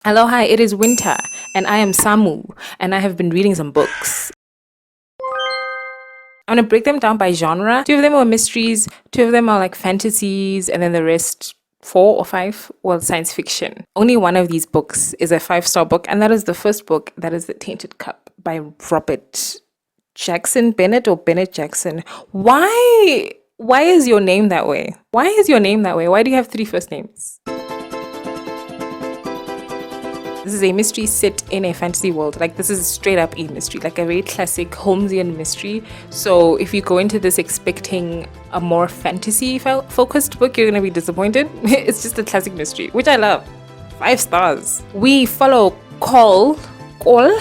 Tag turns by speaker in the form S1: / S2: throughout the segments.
S1: Aloha, it is winter, and I am Samu, and I have been reading some books. I'm gonna break them down by genre. 2 of them are mysteries, 2 of them are like fantasies, and then the rest, 4 or 5, well, science fiction. Only one of these books is a 5-star book, and that is the first book, that is The Tainted Cup by Robert Jackson, Bennett or Bennett Jackson. Why is your name that way? Why is your name that way? Why do you have 3 first names? This is a mystery set in a fantasy world. Like, this is straight up a mystery, like a very classic Holmesian mystery. So if you go into this expecting a more fantasy focused book, you're gonna be disappointed. It's just a classic mystery, which I love. 5 stars. We follow Kol, Kol,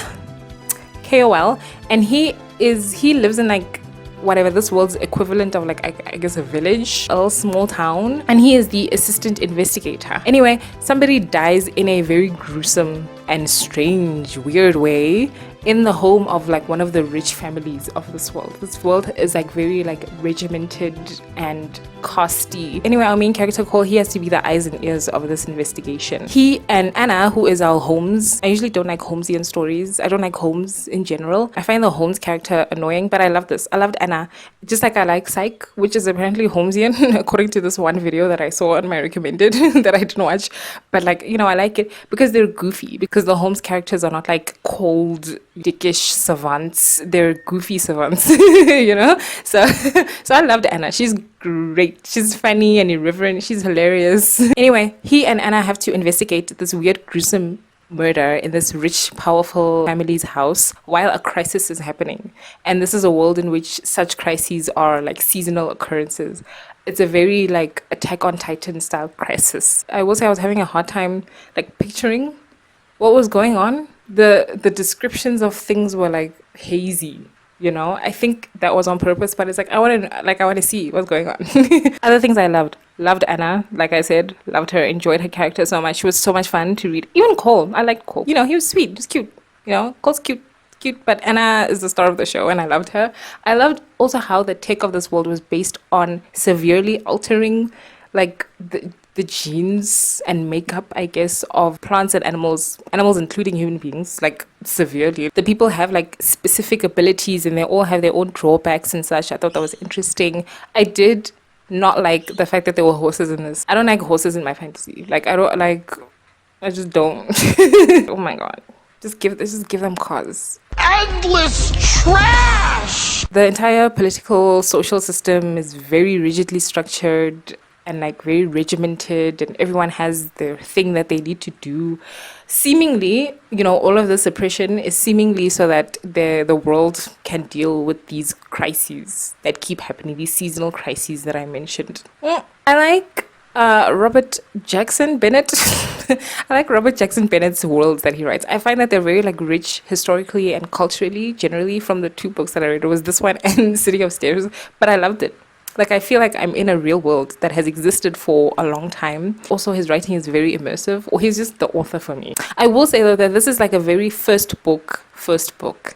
S1: and he lives in like whatever this world's equivalent of, like, I guess a village, a small town, and he is the assistant investigator. Anyway, somebody dies in a very gruesome and strange, weird way in the home of like one of the rich families of this world. This world is like very like regimented and costy. Anyway, our main character Cole, he has to be the eyes and ears of this investigation. He and Anna, who is our Holmes. I usually don't like Holmesian stories. I don't like Holmes in general. I find the Holmes character annoying, but I love this. I loved Anna, just like I like Psych, which is apparently Holmesian according to this one video that I saw on my recommended that I didn't watch. But like, you know, I like it because they're goofy, because the Holmes characters are not like cold, dickish savants. They're goofy savants, you know? So I loved Anna. She's great. She's funny and irreverent. She's hilarious. Anyway, he and Anna have to investigate this weird, gruesome murder in this rich, powerful family's house while a crisis is happening. And this is a world in which such crises are like seasonal occurrences. It's a very like Attack on Titan style crisis. I will say I was having a hard time like picturing what was going on. The descriptions of things were like hazy, you know. I think that was on purpose, but it's like I want to see what's going on. Other things I loved Anna, like I said, loved her, enjoyed her character so much. She was so much fun to read. Even Cole, I liked Cole, you know, he was sweet, just cute, you know. Cole's cute, but Anna is the star of the show, and I loved her. I loved also how the tech of this world was based on severely altering like the genes and makeup, I guess, of plants and animals including human beings, like severely. The people have like specific abilities and they all have their own drawbacks and such. I thought that was interesting. I did not like the fact that there were horses in this. I don't like horses in my fantasy. Like, I just don't. Oh my god. Just give them cars. Endless trash! The entire political, social system is very rigidly structured and like very regimented, and everyone has their thing that they need to do. Seemingly, you know, all of this oppression is seemingly so that the world can deal with these crises that keep happening, these seasonal crises that I mentioned. I like Robert Jackson Bennett. I like Robert Jackson Bennett's worlds that he writes. I find that they're very like rich historically and culturally, generally, from the 2 books that I read. It was this one and City of Stairs, but I loved it. Like, I feel like I'm in a real world that has existed for a long time. Also, his writing is very immersive, or he's just the author for me. I will say, though, that this is like a very first book.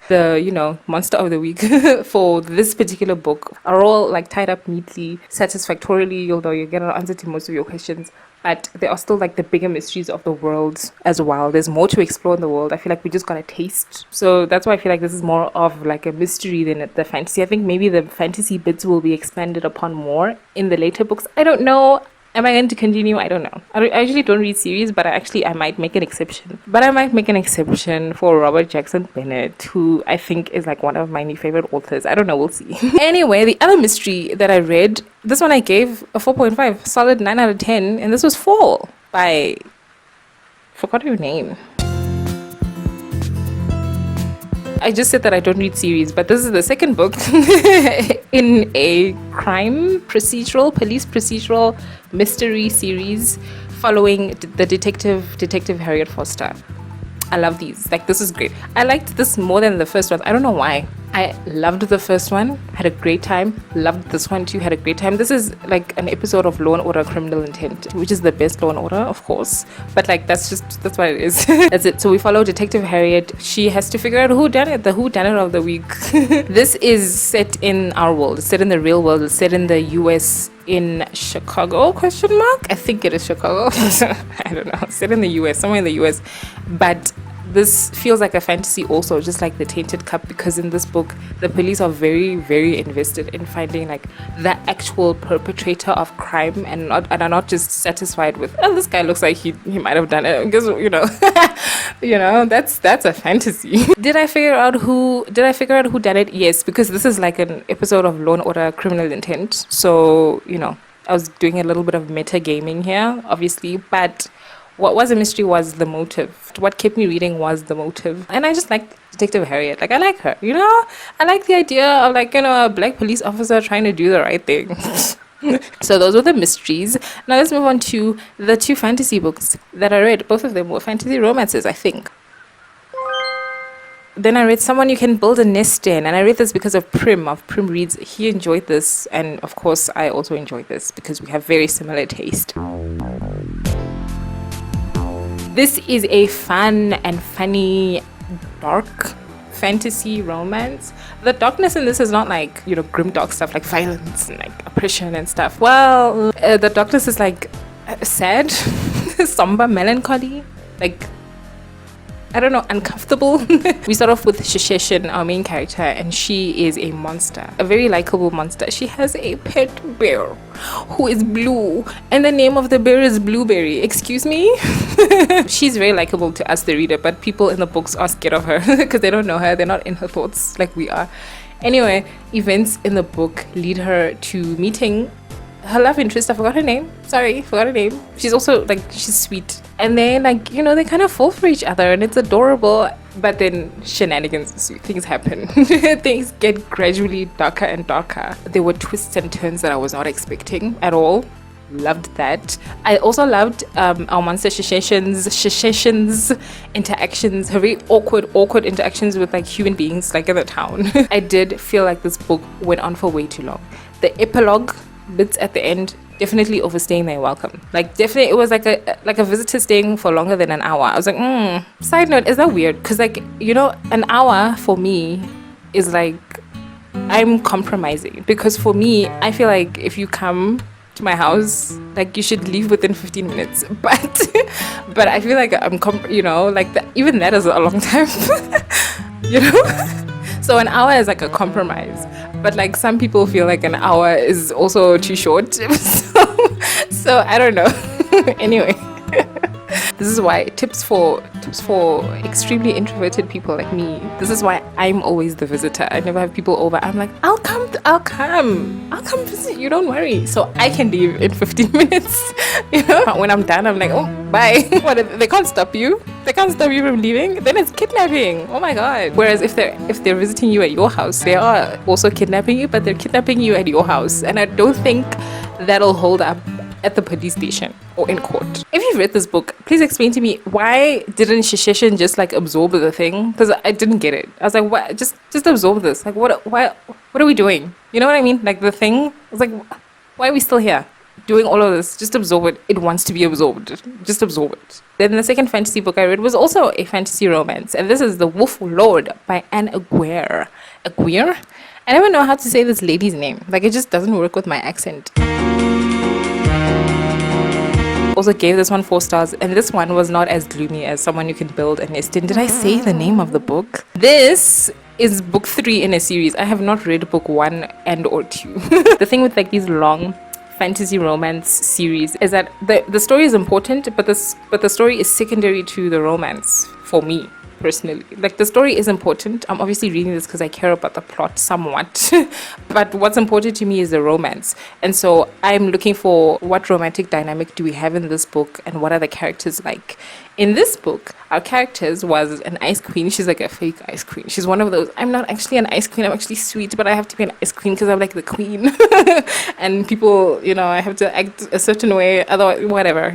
S1: The, you know, monster of the week for this particular book are all like tied up neatly, satisfactorily, although you get an answer to most of your questions. But there are still like the bigger mysteries of the world as well. There's more to explore in the world. I feel like we just got a taste. So that's why I feel like this is more of like a mystery than the fantasy. I think maybe the fantasy bits will be expanded upon more in the later books. I don't know. Am I going to continue? I don't know. I usually don't read series, but I might make an exception. But I might make an exception for Robert Jackson Bennett, who I think is like one of my new favorite authors. I don't know. We'll see. Anyway, the other mystery that I read, this one I gave a 4.5, solid 9 out of 10, and this was Fall by... forgot her name. I just said that I don't read series, but this is the second book in a police procedural mystery series following the detective Harriet Foster. I love these. Like, this is great. I liked this more than the first one. I don't know why. I loved the first one, had a great time. Loved this one too, had a great time. This is like an episode of Law and Order Criminal Intent, which is the best Law and Order, of course. But like, that's what it is. That's it. So we follow Detective Harriet. She has to figure out who done it, the who done it of the week. This is set in our world. It's set in the real world. It's set in the US, in Chicago, question mark? I think it is Chicago. I don't know. It's set in the US, somewhere in the US. But this feels like a fantasy also, just like the Tainted Cup, because in this book the police are very, very invested in finding like the actual perpetrator of crime, and are not just satisfied with, oh, this guy looks like he might have done it, because that's a fantasy. Did I figure out who done it? Yes, because this is like an episode of Law and Order Criminal Intent, so I was doing a little bit of meta gaming here, obviously, but what was a mystery was the motive. What kept me reading was the motive. And I just like Detective Harriet. Like, I like her, I like the idea of a black police officer trying to do the right thing. So those were the mysteries. Now let's move on to the 2 fantasy books that I read. Both of them were fantasy romances, I think. Then I read Someone You Can Build a Nest In, and I read this because of Prim Reads. He enjoyed this, and of course I also enjoyed this because we have very similar taste. This is a fun and funny, dark fantasy romance. The darkness in this is not like, grim dark stuff like violence and like oppression and stuff. Well, the darkness is like sad, somber, melancholy, like, I don't know, uncomfortable. We start off with Shisheshin, our main character, and she is a monster, a very likable monster. She has a pet bear who is blue, and the name of the bear is Blueberry. Excuse me? She's very likable to us, the reader, but people in the books are scared of her because they don't know her. They're not in her thoughts like we are. Anyway, events in the book lead her to meeting her love interest. I forgot her name. She's also she's sweet, and then they kind of fall for each other, and it's adorable. But then shenanigans, things happen. Things get gradually darker and darker. There were twists and turns that I was not expecting at all. Loved that. I also loved our monster Shisheshin's interactions, her very awkward interactions with human beings in the town. I did feel like this book went on for way too long. The epilogue bits at the end definitely overstaying their welcome. Definitely it was like a visitor staying for longer than an hour. I was like, Side note, is that weird? Because an hour for me is I'm compromising, because for me I feel like if you come to my house, you should leave within 15 minutes, but I feel like even that is a long time. So an hour is a compromise, but some people feel like an hour is also too short. So I don't know. Anyway, this is why tips for extremely introverted people like me. This is why I'm always the visitor. I never have people over. I'm like, I'll come visit you, don't worry. So I can leave in 15 minutes. When I'm done, I'm like, oh, bye. What? They can't stop you. They can't stop you from leaving. Then it's kidnapping. Oh my god. Whereas if they're visiting you at your house, they are also kidnapping you, but they're kidnapping you at your house, and I don't think that'll hold up at the police station or in court. If you've read this book, please explain to me, why didn't Shisheshin just absorb the thing? Because I didn't get it. I was like, what? Just absorb this. What are we doing? You know what I mean? The thing. I was like, why are we still here doing all of this? Just absorb it. It wants to be absorbed. Just absorb it. Then the second fantasy book I read was also a fantasy romance, and this is The Wolf Lord by Anne Aguirre. Aguirre? I never know how to say this lady's name. It just doesn't work with my accent. Also gave this one 4 stars, and this one was not as gloomy as Someone You Can Build a Nest In. Did I say the name of the book? This is book 3 in a series. I have not read book 1 and or 2. The thing with these long fantasy romance series is that the story is important, but the story is secondary to the romance for me personally. The story is important. I'm obviously reading this because I care about the plot somewhat, but what's important to me is the romance. And so I'm looking for, what romantic dynamic do we have in this book, and what are the characters like, In this book, our characters was an ice queen. She's like a fake ice queen. She's one of those, I'm not actually an ice queen, I'm actually sweet, but I have to be an ice queen because I'm like the queen. And people, I have to act a certain way, otherwise, whatever,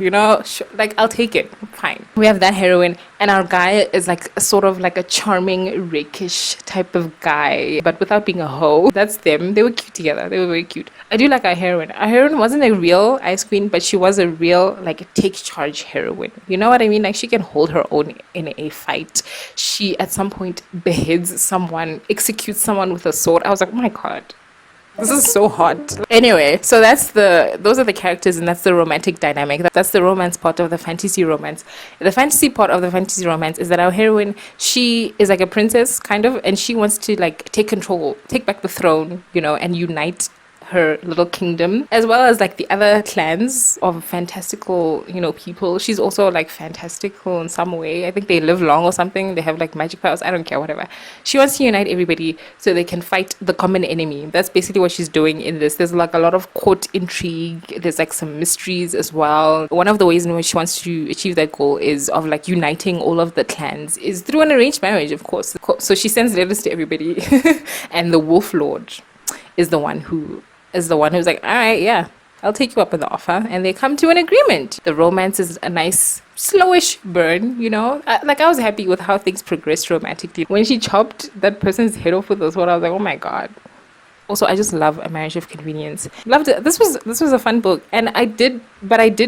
S1: like I'll take it, fine. We have that heroine, and our guy is like sort of like a charming, rakish type of guy, but without being a hoe. That's them. They were cute together. They were very cute. I do like our heroine. Our heroine wasn't a real ice queen, but she was a real, like, take charge heroine. You know what I mean? Like, she can hold her own in a fight. She, at some point, beheads someone, executes someone with a sword. I was like, oh my god. This is so hot. Anyway, so those are the characters, and that's the romantic dynamic. That's the romance part of the fantasy romance. The fantasy part of the fantasy romance is that our heroine, she is like a princess, kind of, and she wants to like take control, take back the throne, and unite her little kingdom, as well as like the other clans of fantastical, people. She's also like fantastical in some way. I think they live long or something. They have like magic powers. I don't care, whatever. She wants to unite everybody so they can fight the common enemy. That's basically what she's doing in this. There's like a lot of court intrigue. There's like some mysteries as well. One of the ways in which she wants to achieve that goal is of like uniting all of the clans is through an arranged marriage, of course. So she sends letters to everybody, and the Wolf Lord is the one who's like, all right, yeah, I'll take you up on the offer. And they come to an agreement. The romance is a nice, slowish burn, I was happy with how things progressed romantically. When she chopped that person's head off with a sword, I was like, oh my god. Also, I just love A Marriage of Convenience. Loved it. This was a fun book. And I did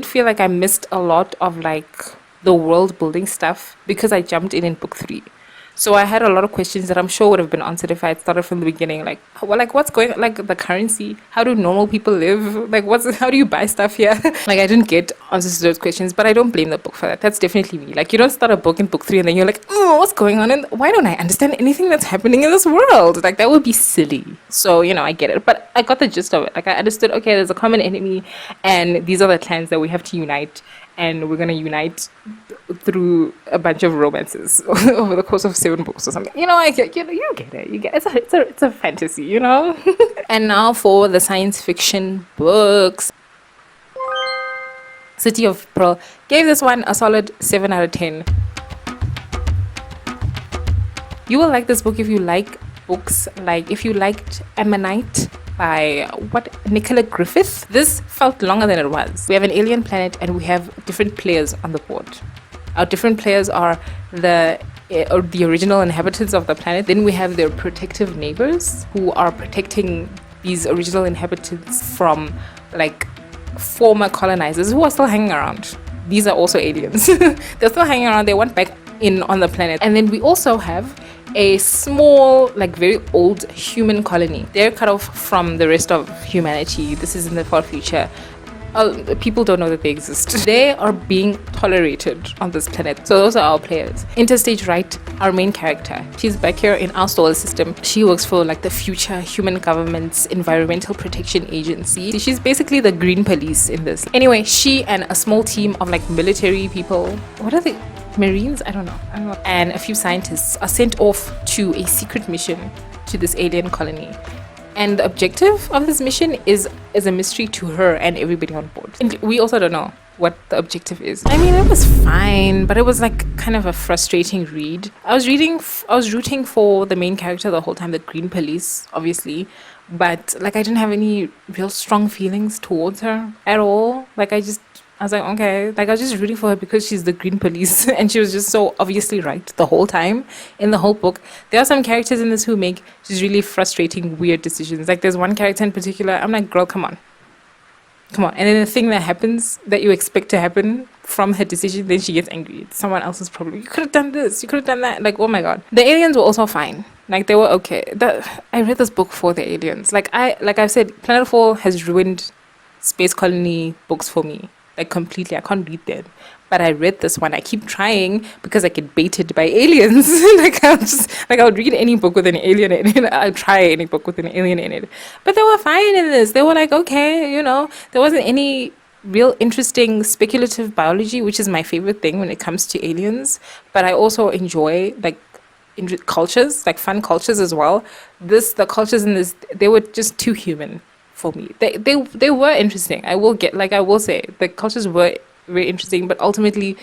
S1: feel like I missed a lot of like the world building stuff because I jumped in book 3. So I had a lot of questions that I'm sure would have been answered if I had started from the beginning. Like what's going, like the currency? How do normal people live? Like how do you buy stuff here? Like I didn't get answers to those questions, but I don't blame the book for that. That's definitely me. Like you don't start a book in book 3 and then you're like, oh, what's going on? And why don't I understand anything that's happening in this world? Like that would be silly. So, I get it. But I got the gist of it. Like I understood, okay, there's a common enemy and these are the clans that we have to unite. And we're going to unite through a bunch of romances over the course of 7 books or something. I get, you get it. You get it's a fantasy, And now for the science fiction books. City of Pearl. Gave this one a solid 7 out of 10. You will like this book if you like books, like if you liked Ammonite by Nicola Griffith. This felt longer than it was. We have an alien planet and we have different players on the board. Our different players are the original inhabitants of the planet. Then we have their protective neighbors who are protecting these original inhabitants from like former colonizers who are still hanging around. These are also aliens. They're still hanging around. They want back in on the planet. And then we also have a small, like very old human colony. They're cut off from the rest of humanity. This is in the far future. People don't know that they exist. They are being tolerated on this planet. So those are our players. Interstage Right, our main character. She's back here in our solar system. She works for like the future human government's environmental protection agency. She's basically the green police in this. Anyway, she and a small team of like military people. What are they? Marines? I don't know. And a few scientists are sent off to a secret mission to this alien colony. And the objective of this mission is a mystery to her and everybody on board. And we also don't know what the objective is. I mean, it was fine, but it was like kind of a frustrating read. I was rooting for the main character the whole time, the Green Police, obviously. But like I didn't have any real strong feelings towards her at all. Like I was like, okay, like I was just rooting for her because she's the Green Police and she was just so obviously right the whole time in the whole book. There are some characters in this who make just really frustrating, weird decisions. Like there's one character in particular, I'm like, girl, come on. And then the thing that happens that you expect to happen from her decision, then she gets angry. It's someone else's problem. You could have done this, you could have done that. Like, oh my god. The aliens were also fine. Like they were okay. I read this book for the aliens. Like I've said, Planetfall has ruined space colony books for me. Like completely, I can't read them. But I read this one. I keep trying because I get baited by aliens. I'll read any book with an alien in it. I'll try any book with an alien in it. But they were fine in this. They were like, okay, there wasn't any real interesting speculative biology, which is my favorite thing when it comes to aliens. But I also enjoy like cultures, like fun cultures as well. The cultures in this, they were just too human for me. They were interesting. I will say the cultures were very interesting, but ultimately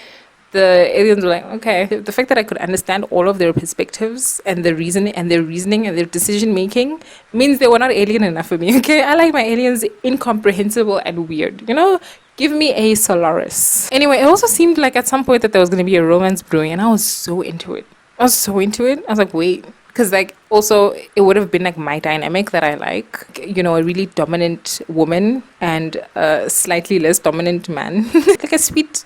S1: the aliens were like, okay. The fact that I could understand all of their perspectives and their reasoning and their decision making means they were not alien enough for me. Okay, I like my aliens incomprehensible and weird. Give me a Solaris. Anyway, it also seemed like at some point that there was going to be a romance brewing, and I was so into it. I was like, wait. Because also it would have been my dynamic that I like, a really dominant woman and a slightly less dominant man. Like a sweet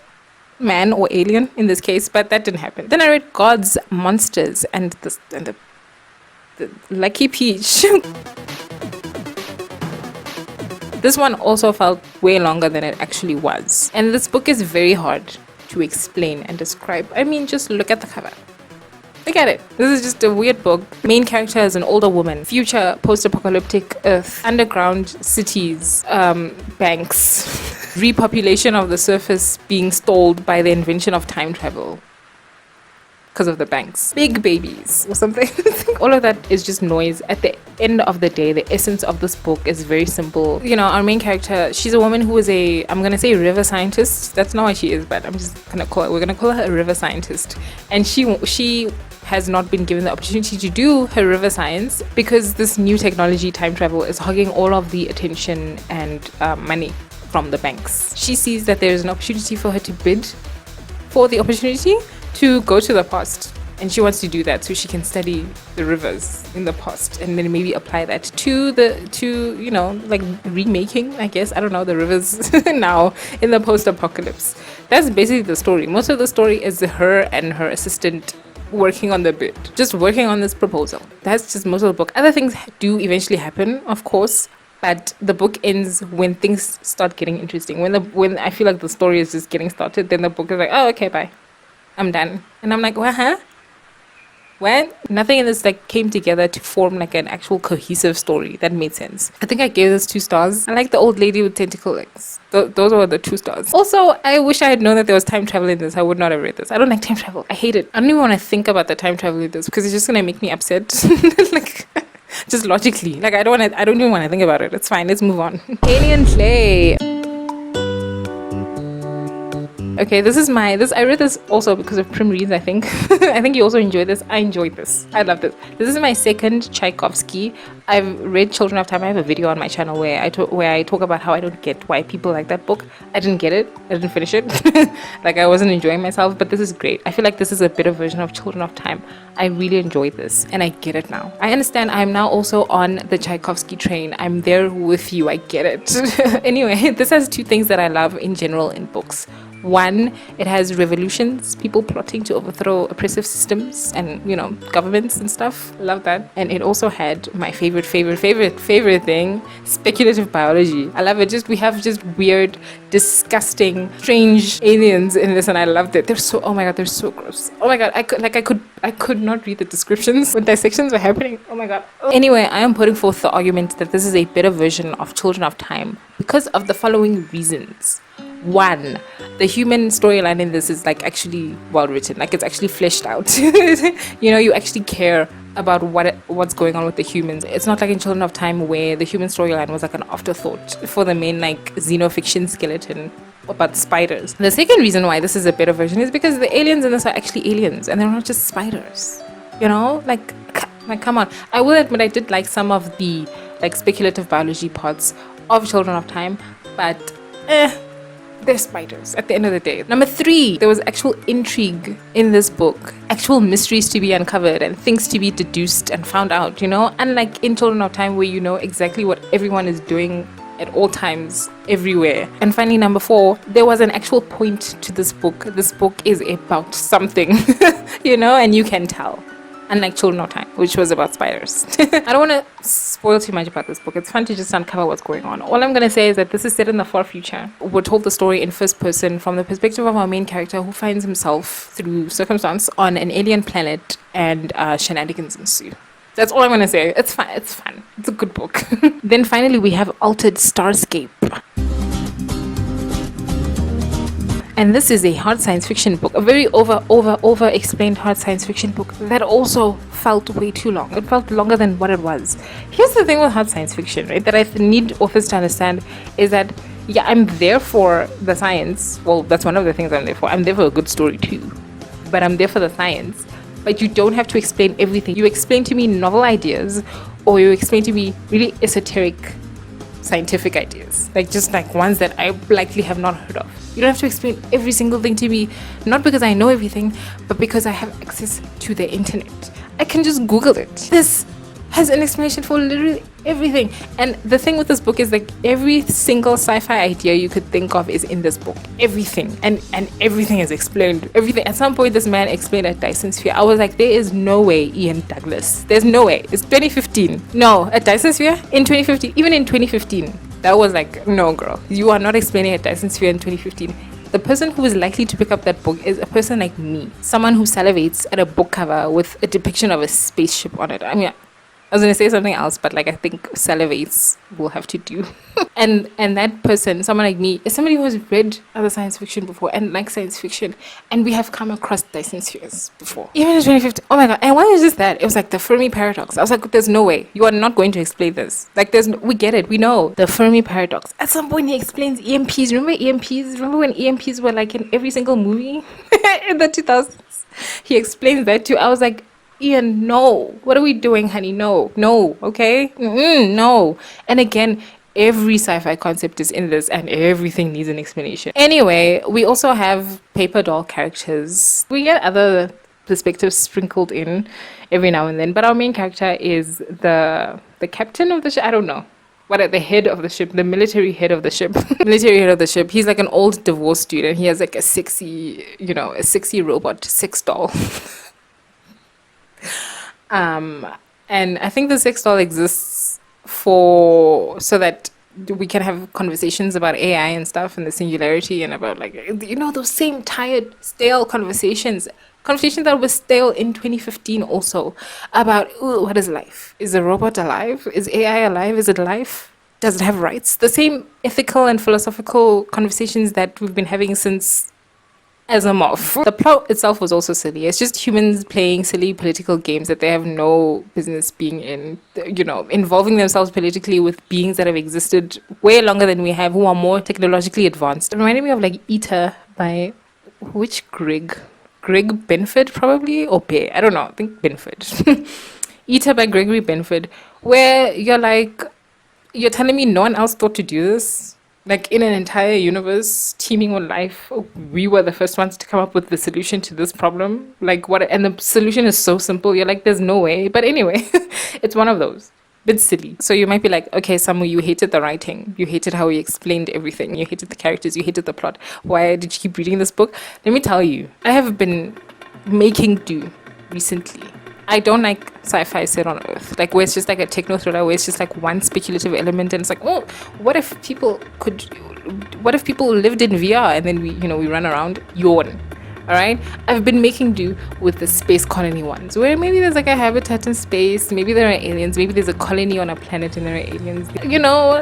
S1: man or alien in this case, but that didn't happen. Then I read Gods, Monsters, and the Lucky Peach. This one also felt way longer than it actually was. And this book is very hard to explain and describe. I mean, just look at the cover. Look at it. This is just a weird book. Main character is an older woman. Future post-apocalyptic Earth. Underground cities. Banks. Repopulation of the surface being stalled by the invention of time travel. Because of the banks. Big babies or something. All of that is just noise. At the end of the day, the essence of this book is very simple. Our main character, she's a woman who is I'm going to say river scientist. That's not what she is, but we're going to call her a river scientist. And she has not been given the opportunity to do her river science because this new technology, time travel, is hogging all of the attention and money from the banks. She sees that there is an opportunity for her to bid for the opportunity to go to the past, and she wants to do that so she can study the rivers in the past and then maybe apply that to remaking, I guess, I don't know, the rivers now in the post-apocalypse. That's basically the story. Most of the story is her and her assistant working on the bid, just working on this proposal. That's just most of the book. Other things do eventually happen, of course, but the book ends when things start getting interesting. When I feel like the story is just getting started, then the book is like, oh, okay, bye, I'm done. And I'm like, what, huh? What? Nothing in this came together to form an actual cohesive story that made sense. I think I gave this 2 stars. I like the old lady with tentacle legs. Those were the 2 stars. Also, I wish I had known that there was time travel in this. I would not have read this. I don't like time travel. I hate it. I don't even want to think about the time travel in this because it's just gonna make me upset. Just logically. I don't even want to think about it. It's fine. Let's move on. Alien Clay. Okay, I read this also because of Prim Reads, I think. I think you also enjoyed this. I enjoyed this. I love this. This is my second Tchaikovsky. I've read Children of Time. I have a video on my channel where I talk about how I don't get why people like that book. I didn't get it. I didn't finish it. I wasn't enjoying myself, but this is great. I feel like this is a better version of Children of Time. I really enjoyed this, and I get it now. I understand I'm now also on the Tchaikovsky train. I'm there with you. I get it. Anyway, this has 2 things that I love in general in books. One, it has revolutions, people plotting to overthrow oppressive systems and, governments and stuff. Love that. And it also had my favorite thing, speculative biology. I love it. We have weird, disgusting, strange aliens in this, and I loved it. They're so gross. Oh my god, I could not read the descriptions when dissections were happening. Oh my god. Anyway, I am putting forth the argument that this is a better version of Children of Time because of the following reasons. 1, the human storyline in this is actually well written. It's actually fleshed out. You actually care about what's going on with the humans. It's not like in Children of Time where the human storyline was an afterthought for the main xenofiction skeleton about spiders. The second reason why this is a better version is because the aliens in this are actually aliens and they're not just spiders. Come on. I will admit I did like some of the speculative biology parts of Children of Time, but they're spiders at the end of the day. Number 3, there was actual intrigue in this book, actual mysteries to be uncovered and things to be deduced and found out, unlike in Children of Time where you know exactly what everyone is doing at all times, everywhere. And finally, number 4, there was an actual point to this book. This book is about something, and you can tell. Unlike Children of Time, which was about spiders. I don't want to spoil too much about this book. It's fun to just uncover what's going on. All I'm going to say is that this is set in the far future. We're told the story in first person from the perspective of our main character who finds himself, through circumstance, on an alien planet and shenanigans ensue. That's all I'm going to say. It's fun. It's fun. It's a good book. Then finally, we have Altered Starscape. And this is a hard science fiction book, a very over explained hard science fiction book that also felt way too long. It felt longer than what it was. Here's the thing with hard science fiction, right, that I need authors to understand is that Yeah, I'm there for the science. Well, that's one of the things I'm there for. I'm there for a good story too, but I'm there for the science. But you don't have to explain everything. You explain to me novel ideas, or you explain to me really esoteric scientific ideas, like just like ones that I likely have not heard of. You don't have to explain every single thing to me, not because I know everything, but because I have access to the internet. I can just Google it. This has an explanation for literally everything. And the thing with this book is like every single sci-fi idea you could think of is in this book. Everything. And everything is explained. Everything. At some point this man explained a Dyson sphere. I was like, there is no way, Ian Douglas. There's no way. It's 2015. No, a Dyson sphere in 2015. Even in 2015. That was like, no girl. You are not explaining a Dyson sphere in 2015. The person who is likely to pick up that book is a person like me. Someone who salivates at a book cover with a depiction of a spaceship on it. I mean, I was going to say something else, but like I think salivates will have to do. and that person, someone like me, is somebody who has read other science fiction before and likes science fiction. And we have come across Dyson spheres before. Even in 2015. Oh my god. And why was just that? It was like the Fermi paradox. I was like, there's no way. You are not going to explain this. Like we get it. We know. The Fermi paradox. At some point he explains EMPs. Remember EMPs? Remember when EMPs were like in every single movie in the 2000s? He explains that too. I was like, Ian, no. What are we doing, honey? No, okay? No. And again, every sci-fi concept is in this and everything needs an explanation. Anyway, we also have paper doll characters. We get other perspectives sprinkled in every now and then, but our main character is the captain of the ship. I don't know. What at the head of the ship, the military head of the ship. Military head of the ship. He's like an old divorced dude and he has like a sexy robot sex doll. And I think the sex doll exists so that we can have conversations about AI and stuff and the singularity and about like, those same tired, stale conversations that were stale in 2015 also about, what is life? Is a robot alive? Is AI alive? Is it life? Does it have rights? The same ethical and philosophical conversations that we've been having since Asimov. The plot itself was also silly. It's just humans playing silly political games that they have no business being in, involving themselves politically with beings that have existed way longer than we have, who are more technologically advanced. It reminded me of like Eater by which Greg Benford probably, or Bear, I don't know, I think Benford. Eater by Gregory Benford, where you're telling me no one else thought to do this? Like in an entire universe teeming with life, we were the first ones to come up with the solution to this problem. Like what? And the solution is so simple. You're like, there's no way. But anyway, it's one of those. Bit silly. So you might be like, okay, Samu, you hated the writing. You hated how he explained everything. You hated the characters. You hated the plot. Why did you keep reading this book? Let me tell you, I have been making do recently. I don't like sci-fi set on Earth, like where it's just like a techno thriller, where it's just like one speculative element, and it's like, what if people lived in VR and then we run around, yawn. All right, I've been making do with the space colony ones, where maybe there's like a habitat in space, maybe there are aliens, maybe there's a colony on a planet and there are aliens,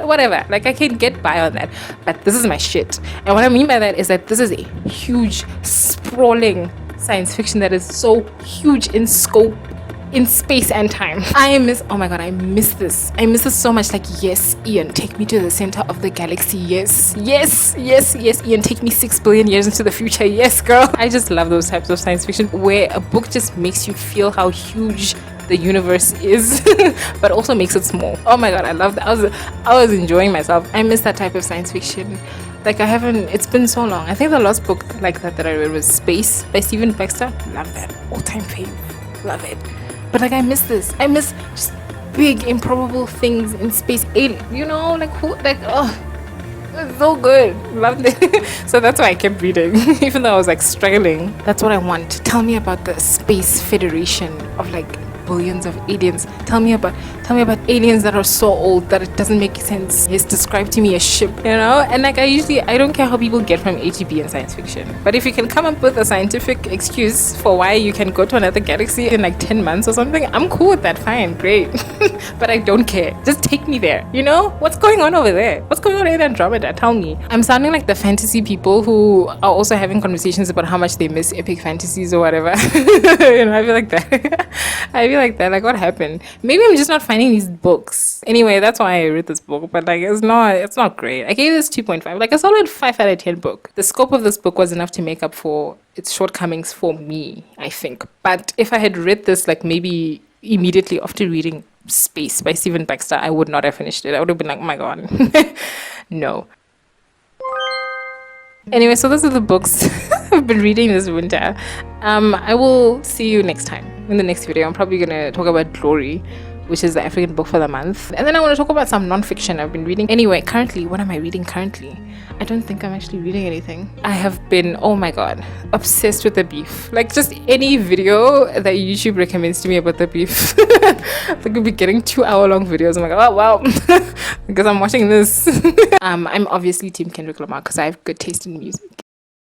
S1: whatever. Like I can get by on that, but this is my shit. And what I mean by that is that this is a huge, sprawling science fiction that is so huge in scope, in space and time. I miss this. I miss this so much. Like, yes, Ian, take me to the center of the galaxy. Yes, Ian, take me 6 billion years into the future. Yes, girl. I just love those types of science fiction where a book just makes you feel how huge the universe is, but also makes it small. Oh my god, I love that. I was enjoying myself. I miss that type of science fiction. Like it's been so long. I think the last book like that I read was Space by Stephen Baxter. Love that. All-time fave. Love it. But like I miss this. I miss just big improbable things in space. It's so good. Loved it. So that's why I kept reading, even though I was like struggling. That's what I want. Tell me about the Space Federation of like billions of aliens. Tell me about aliens that are so old that it doesn't make sense. It's described to me a ship, and like I don't care how people get from A to B in science fiction, but if you can come up with a scientific excuse for why you can go to another galaxy in like 10 months or something, I'm cool with that. Fine, great. But I don't care. Just take me there. What's going on over there? What's going on in Andromeda? Tell me. I'm sounding like the fantasy people who are also having conversations about how much they miss epic fantasies or whatever. I feel like that. Like, what happened? Maybe I'm just not finding finding these books. Anyway, that's why I read this book, but like it's not great. I gave this 2.5, like a solid 5 out of 10 book. The scope of this book was enough to make up for its shortcomings for me, I think. But if I had read this like maybe immediately after reading Space by Stephen Baxter, I would not have finished it. I would have been like, oh my god. No. Anyway, so those are the books I've been reading this winter. I will see you next time in the next video. I'm probably gonna talk about Glory, which is the African book for the month, and then I want to talk about some non-fiction I've been reading. Anyway, currently, what am I reading currently? I don't think I'm actually reading anything. I have been, oh my god, obsessed with The Beef. Like just any video that YouTube recommends to me about The Beef. Like we'll be getting 2-hour-long videos. I'm like, oh wow, because I'm watching this. I'm obviously Team Kendrick Lamar because I have good taste in music.